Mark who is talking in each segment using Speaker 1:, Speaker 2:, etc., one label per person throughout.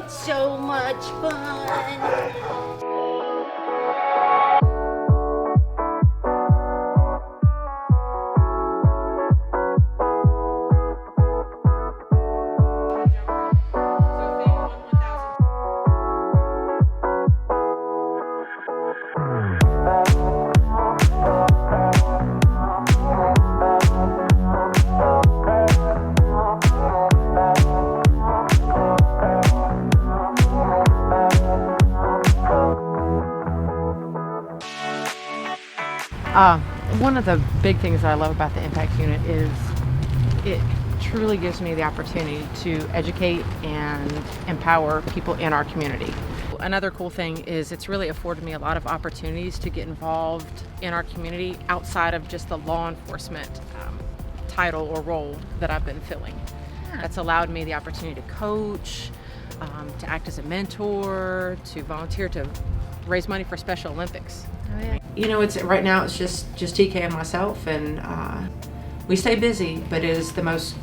Speaker 1: It's so much fun.
Speaker 2: One of the big things that I love about the Impact Unit is it truly gives me the opportunity to educate and empower people in our community. Another cool thing is it's really afforded me a lot of opportunities to get involved in our community outside of just the law enforcement title or role that I've been filling. That's allowed me the opportunity to coach, to act as a mentor, to volunteer to raise money for Special Olympics.
Speaker 1: Oh, yeah.
Speaker 2: You know, it's right now it's just TK and myself, and we stay busy, but it is the most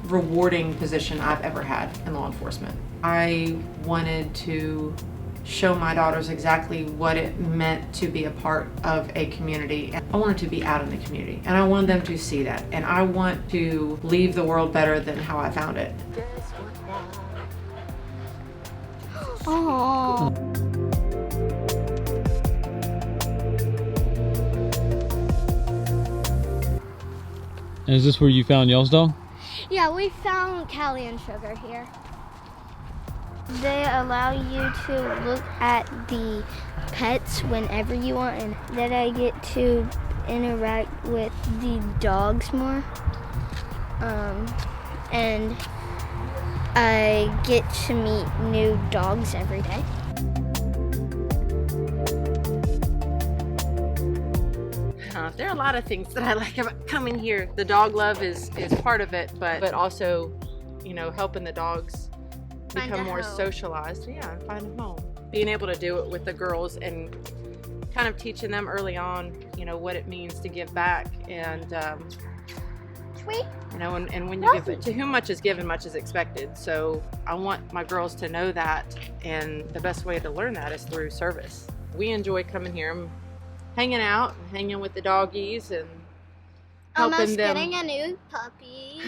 Speaker 2: rewarding position I've ever had in law enforcement. I wanted to show my daughters exactly what it meant to be a part of a community. I wanted to be out in the community, and I wanted them to see that, and I want to leave the world better than how I found it.
Speaker 1: Oh.
Speaker 3: And is this where you found y'all's dog?
Speaker 4: Yeah, we found Callie and Sugar here. They allow you to look at the pets whenever you want, and then I get to interact with the dogs more. And I get to meet new dogs every day.
Speaker 2: There are a lot of things that I like about coming here. The dog love is part of it, but also, you know, helping the dogs become more socialized. Yeah, and find a home. Being able to do it with the girls and kind of teaching them early on, you know, what it means to give back, and you know, and when you give it, to whom much is given, much is expected. So I want my girls to know that, and the best way to learn that is through service. We enjoy coming here, hanging out, and hanging with the doggies, and helping
Speaker 4: Almost
Speaker 2: them.
Speaker 4: getting a new puppy.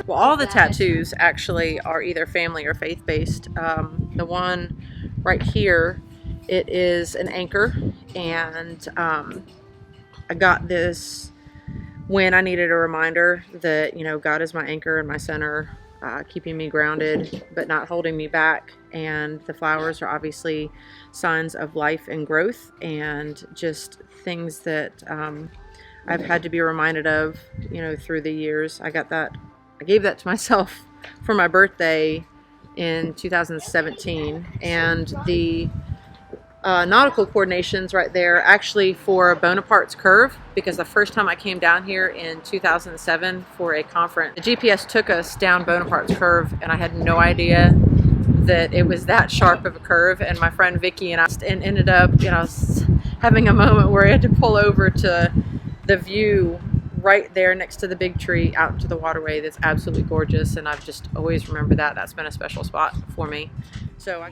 Speaker 2: Well, all the tattoos actually are either family or faith-based. The one right here, it is an anchor, and I got this when I needed a reminder that, you know, God is my anchor and my center, keeping me grounded but not holding me back. And the flowers are obviously signs of life and growth, and just things that I've had to be reminded of, you know, through the years. I gave that to myself for my birthday in 2017, and the nautical coordinations right there actually for Bonaparte's Curve, because the first time I came down here in 2007 for a conference, the GPS took us down Bonaparte's Curve, and I had no idea that it was that sharp of a curve. And my friend Vicky and I ended up, you know, having a moment where I had to pull over to the view right there next to the big tree out into the waterway that's absolutely gorgeous, and I've just always remembered that. That's been a special spot for me. So I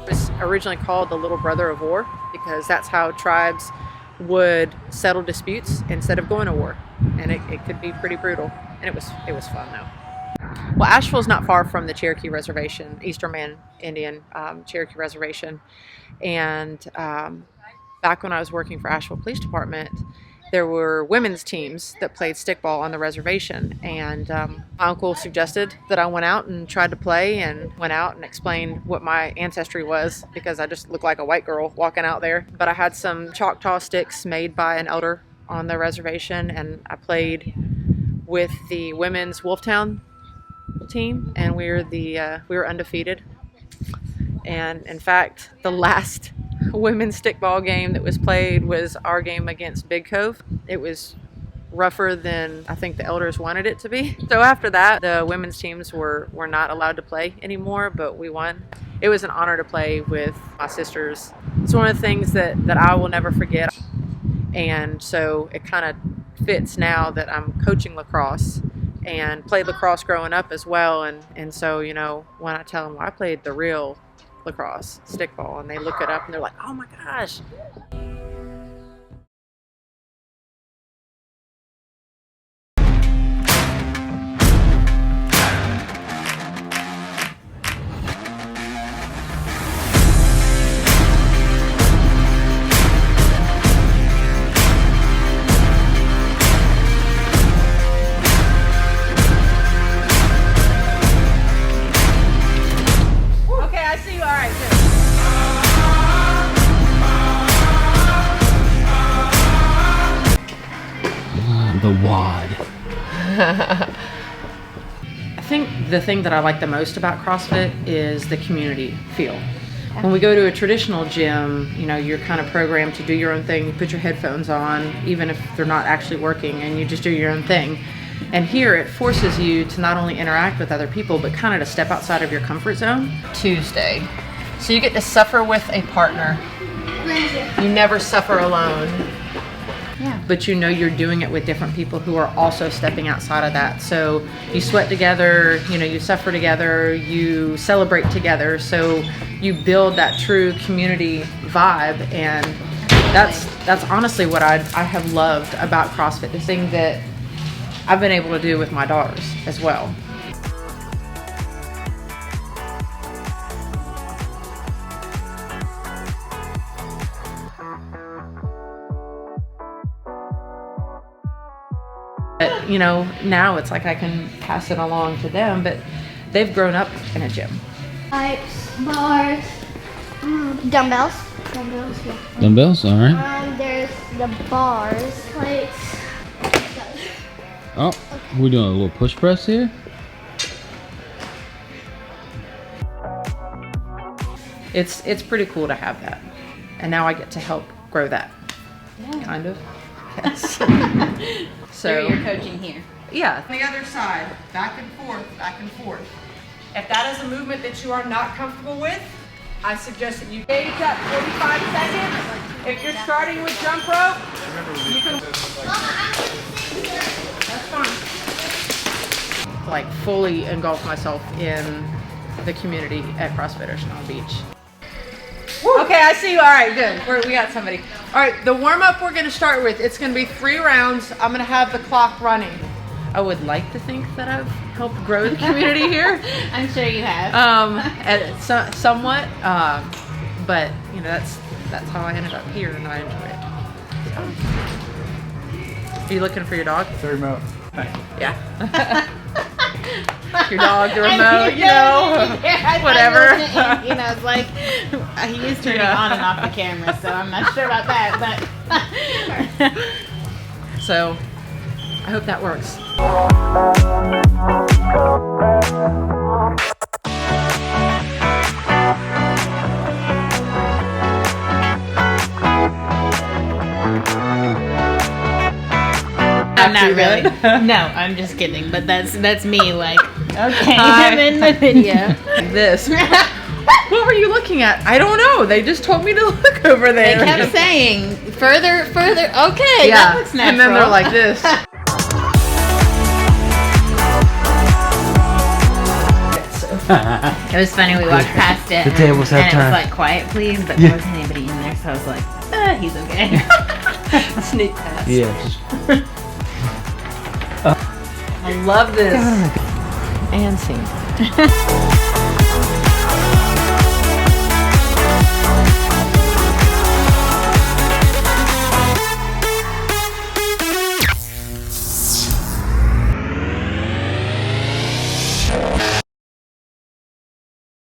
Speaker 2: It was originally called the Little Brother of War because that's how tribes would settle disputes instead of going to war, and it could be pretty brutal, and it was fun though. Well, Asheville's not far from the Cherokee Reservation, Eastern Man Indian Cherokee Reservation, and back when I was working for Asheville Police Department, there were women's teams that played stickball on the reservation, and my uncle suggested that I went out and tried to play, and went out and explained what my ancestry was, because I just looked like a white girl walking out there. But I had some Choctaw sticks made by an elder on the reservation, and I played with the women's Wolftown team, and we were undefeated. And in fact, the last women's stickball game that was played was our game against Big Cove. It was rougher than I think the elders wanted it to be. So after that, the women's teams were not allowed to play anymore, but we won. It was an honor to play with my sisters it's one of the things that I will never forget. And so it kind of fits now that I'm coaching lacrosse and played lacrosse growing up as well. And so, you know, when I tell them, well, I played the real lacrosse, stickball, and they look it up and they're like, oh my gosh.
Speaker 3: The wad.
Speaker 2: I think the thing that I like the most about CrossFit is the community feel. When we go to a traditional gym, you know, you're kind of programmed to do your own thing. You put your headphones on, even if they're not actually working, and you just do your own thing. And here it forces you to not only interact with other people, but kind of to step outside of your comfort zone. Tuesday. So you get to suffer with a partner. You never suffer alone. Yeah. But you know you're doing it with different people who are also stepping outside of that. So you sweat together, you know, you suffer together, you celebrate together. So you build that true community vibe, and that's honestly what I have loved about CrossFit, the thing that I've been able to do with my daughters as well. But, you know, now it's like I can pass it along to them, but they've grown up in a gym.
Speaker 4: Pipes, bars, dumbbells. Dumbbells, yeah.
Speaker 3: Dumbbells, all right.
Speaker 4: There's the bars, plates.
Speaker 3: Oh, we're doing a little push press here.
Speaker 2: It's pretty cool to have that, and now I get to help grow that. Yeah. Kind of. Yes. So
Speaker 1: you're coaching here.
Speaker 2: Yeah. On the other side, back and forth, back and forth. If that is a movement that you are not comfortable with, I suggest that you gauge up 45 seconds. If you're starting with jump rope, you can. That's fine. Like fully engulf myself in the community at CrossFit Ocean Beach. Okay, I see you. All right, good. We got somebody. All right, the warm-up we're going to start with, it's going to be 3 rounds. I'm going to have the clock running. I would like to think that I've helped grow the community here.
Speaker 1: I'm sure you have.
Speaker 2: Somewhat, but you know that's how I ended up here, and I enjoy it. Are you looking for your dog?
Speaker 5: The remote.
Speaker 2: Yeah. Your dog, the remote, you know, whatever.
Speaker 1: You know, it's like he is turning on and off the camera, so I'm not sure about that, but.
Speaker 2: So, I hope that works.
Speaker 1: Not really. No, I'm just kidding. But that's me. Like, okay, I'm in the video.
Speaker 2: This. What were you looking at? I don't know. They just told me to look over there.
Speaker 1: They kept saying further. Okay,
Speaker 2: yeah.
Speaker 1: that looks natural.
Speaker 2: And then they're like this.
Speaker 1: It was funny. We walked past it.
Speaker 5: The tables have
Speaker 1: and
Speaker 5: time.
Speaker 1: it was like, quiet, please. But there wasn't anybody in there, so I was like, he's okay.
Speaker 2: Sneak past.
Speaker 5: Yeah.
Speaker 2: I love this. And scene.